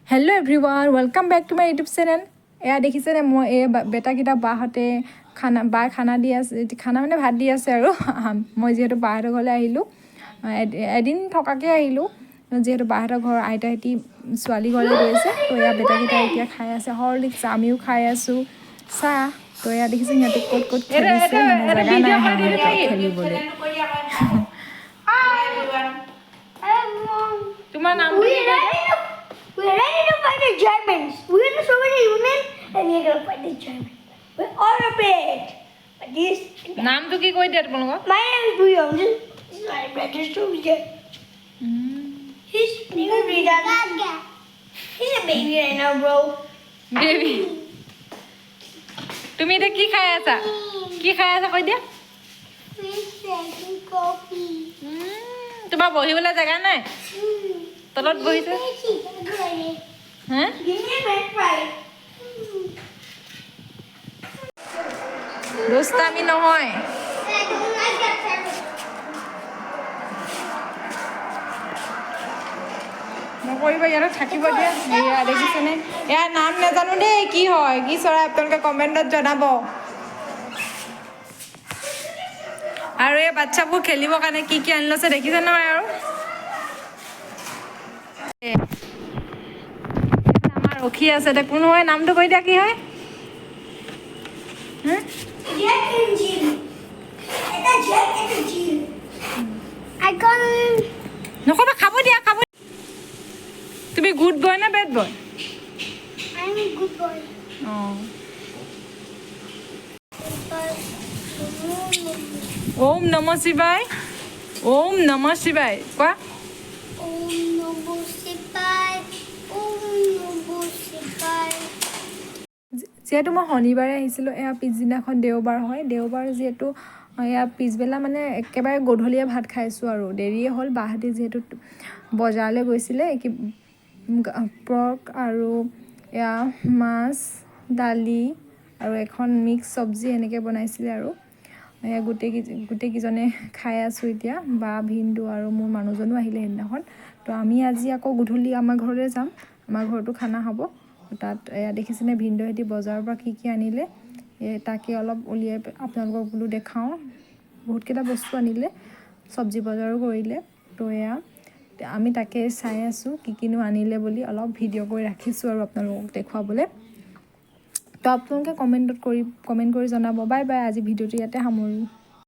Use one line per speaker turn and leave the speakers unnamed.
Hello everyone, welcome back to my YouTube channel. এয়া দেখিছেনে মই এই বেটাকেইটা বাহঁতে খানা দি আছে, খানা মানে ভাত দি আছে আৰু মই যিহেতু বাহঁতৰ ঘৰলৈ আহিলোঁ, এদিন থকাকৈ আহিলোঁ যিহেতু বাহঁতৰ ঘৰ আইতাহঁতি ছোৱালী ঘৰলৈ গৈছে। তো এয়া বেটাকেইটা এতিয়া খাই আছে হৰলিক্স, আমিও খাই আছোঁ চাহ। তো এয়া দেখিছে সিহঁতে ক'ত ক'ত খেলিছে, মানে জেগা নাই সিহঁতৰ খেলিবলৈ। তোমাৰ নামটো কি?
We're ready to fight the Germans. We're in the Soviet Union and we're going to fight the Germans. We're all prepared. But this...
নামটো কি কৈ দিয়া তোমালোকৰ?
My name is Guillaume. This is my brother's Soviet. He's a baby right now, bro.
Baby. তুমি এটা কি খাই আছা? কি খাই আছা কৈ দিয়া?
We're drinking coffee.
তোমাৰ বহিবলৈ জেগা নাই? তলত বহিছে? হা?
Give me a red fry.
দুষ্টামি নহয়।
I don't like that pepper.
নকৰিব, ইয়াতে থাকিব দিয়া। এয়া দেখিছেনে? এয়া নাম নাজানো দেই, কি হয় কি চৰাই আপোনালোকে কমেণ্টত জনাব। আৰু এই বাচ্চাবোৰ খেলিবৰ কাৰণে কি কি আনি লৈছে দেখিছে নহয়। আৰু আমাৰ ৰখি আছে, এতিয়া কোন হয় নামটো কৈ দিয়া কি হয়?
Jack and Jill. It's a Jack and a Jill. I got
নকবা, খাব দিয়া খাব। তুমি গুড বয় না bad boy?
I'm a good boy.
অঁ। ওম নম শিৱায়, ওম নম শিৱায় কোৱা।
Om Namo Shivaya. Om Namo Shivaya.
যিহেতু মই শনিবাৰে আহিছিলোঁ, এয়া পিছদিনাখন দেওবাৰ হয়। দেওবাৰ যিহেতু এয়া পিছবেলা মানে একেবাৰে গধূলীয়া ভাত খাইছোঁ আৰু দেৰিয়ে হ'ল। বাহঁতি যিহেতু বজাৰলৈ গৈছিলে, পৰ্ক আৰু এয়া মাছ, দালি আৰু এখন মিক্স চব্জি এনেকৈ বনাইছিলে আৰু এয়া গোটেইকেইজনে খাই আছোঁ এতিয়া। বা ভিনদেউ আৰু মোৰ মানুহজনো আহিলে সেইদিনাখন। তো আমি আজি আকৌ গধূলি আমাৰ ঘৰলৈ যাম, আমাৰ ঘৰতো খানা হ'ব। তাত এয়া দেখিছেনে ভিনদেউহঁতি বজাৰৰ পৰা কি কি আনিলে, তাকে অলপ উলিয়াই আপোনালোকক বোলো দেখাওঁ। বহুতকেইটা বস্তু আনিলে, চব্জি বজাৰো কৰিলে। তো এয়া আমি তাকে চাই আছোঁ কি কিনো আনিলে বুলি, অলপ ভিডিঅ' কৰি ৰাখিছোঁ আৰু আপোনালোকক দেখুৱাবলৈ। তো আপোনালোকে কমেণ্ট কৰি জনাব। বাই বাই, আজি ভিডিঅ'টো ইয়াতে সামৰোঁ।